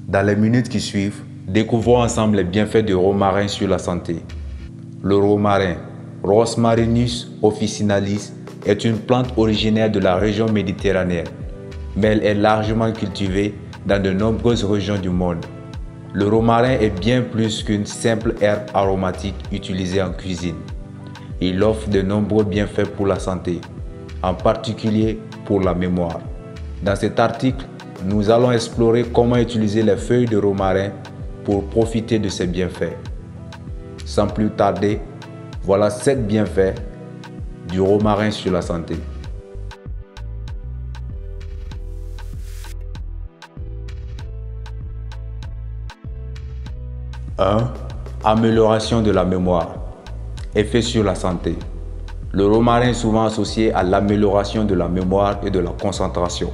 Dans les minutes qui suivent, découvrons ensemble les bienfaits du romarin sur la santé. Le romarin, Rosmarinus officinalis, est une plante originaire de la région méditerranéenne, mais elle est largement cultivée dans de nombreuses régions du monde. Le romarin est bien plus qu'une simple herbe aromatique utilisée en cuisine. Il offre de nombreux bienfaits pour la santé, en particulier pour la mémoire. Dans cet article, nous allons explorer comment utiliser les feuilles de romarin pour profiter de ces bienfaits. Sans plus tarder, voilà 7 bienfaits du romarin sur la santé. 1. Amélioration de la mémoire. Effet sur la santé. Le romarin est souvent associé à l'amélioration de la mémoire et de la concentration.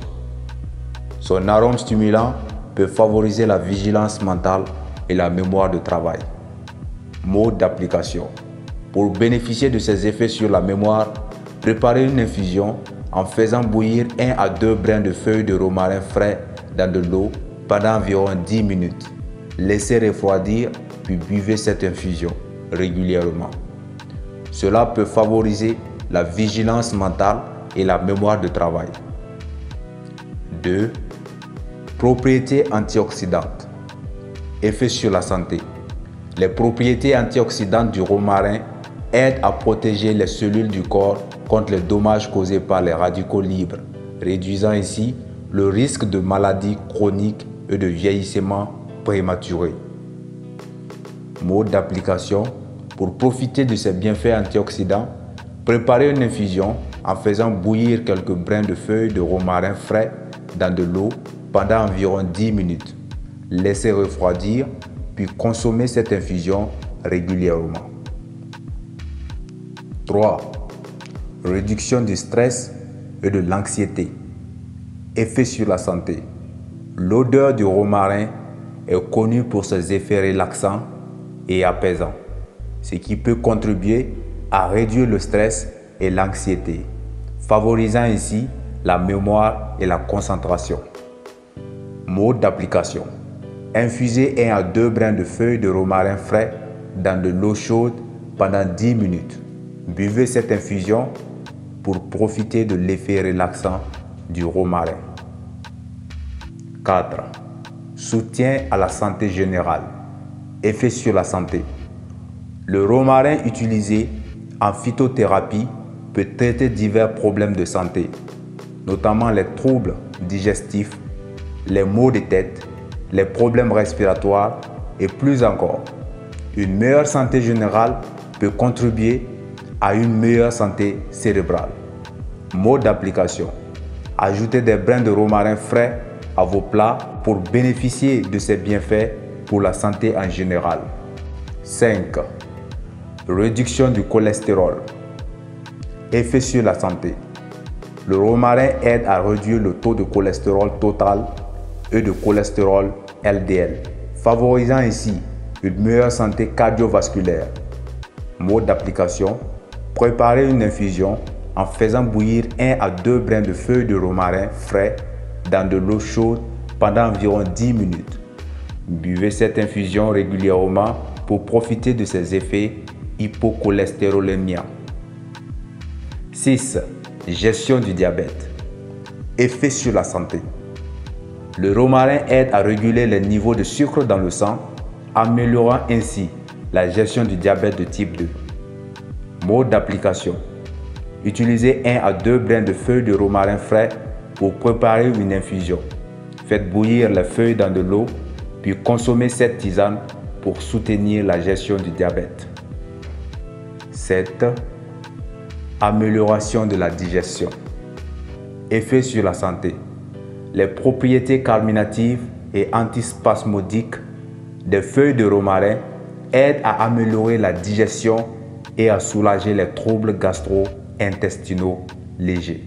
Son arôme stimulant peut favoriser la vigilance mentale et la mémoire de travail. Mode d'application. Pour bénéficier de ces effets sur la mémoire, préparez une infusion en faisant bouillir 1 à 2 brins de feuilles de romarin frais dans de l'eau pendant environ 10 minutes. Laissez refroidir puis buvez cette infusion régulièrement. Cela peut favoriser la vigilance mentale et la mémoire de travail. 2. Propriétés antioxydantes. Effet sur la santé. Les propriétés antioxydantes du romarin aident à protéger les cellules du corps contre les dommages causés par les radicaux libres, réduisant ainsi le risque de maladies chroniques et de vieillissement prématuré. Mode d'application. Pour profiter de ces bienfaits antioxydants, préparez une infusion en faisant bouillir quelques brins de feuilles de romarin frais dans de l'eau pendant environ 10 minutes. Laissez refroidir, puis consommez cette infusion régulièrement. 3. Réduction du stress et de l'anxiété. Effet sur la santé. L'odeur du romarin est connue pour ses effets relaxants et apaisants, ce qui peut contribuer à réduire le stress et l'anxiété, favorisant ainsi la mémoire et la concentration. Mode d'application. Infusez 1 à 2 brins de feuilles de romarin frais dans de l'eau chaude pendant 10 minutes. Buvez cette infusion pour profiter de l'effet relaxant du romarin. 4. Soutien à la santé générale. Effet sur la santé. Le romarin utilisé en phytothérapie peut traiter divers problèmes de santé, notamment les troubles digestifs, les maux de tête, les problèmes respiratoires et plus encore. Une meilleure santé générale peut contribuer à une meilleure santé cérébrale. Mode d'application. Ajoutez des brins de romarin frais à vos plats pour bénéficier de ces bienfaits pour la santé en général. 5. Réduction du cholestérol. Effet sur la santé. Le romarin aide à réduire le taux de cholestérol total et de cholestérol LDL, favorisant ainsi une meilleure santé cardiovasculaire. Mode d'application. Préparez une infusion en faisant bouillir 1 à 2 brins de feuilles de romarin frais dans de l'eau chaude pendant environ 10 minutes. Buvez cette infusion régulièrement pour profiter de ses effets hypocholestérolémiens. 6. Gestion du diabète. Effet sur la santé. Le romarin aide à réguler les niveaux de sucre dans le sang, améliorant ainsi la gestion du diabète de type 2. Mode d'application. Utilisez 1 à 2 brins de feuilles de romarin frais pour préparer une infusion. Faites bouillir les feuilles dans de l'eau, puis consommez cette tisane pour soutenir la gestion du diabète. 7. Amélioration de la digestion. Effet sur la santé. Les propriétés carminatives et antispasmodiques des feuilles de romarin aident à améliorer la digestion et à soulager les troubles gastro-intestinaux légers.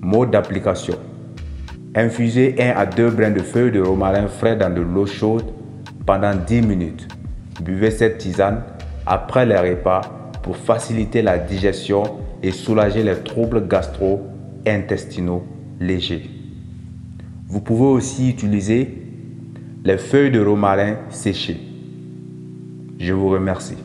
Mode d'application. Infusez 1 à 2 brins de feuilles de romarin frais dans de l'eau chaude pendant 10 minutes. Buvez cette tisane après les repas pour faciliter la digestion et soulager les troubles gastro-intestinaux légers. Vous pouvez aussi utiliser les feuilles de romarin séchées. Je vous remercie.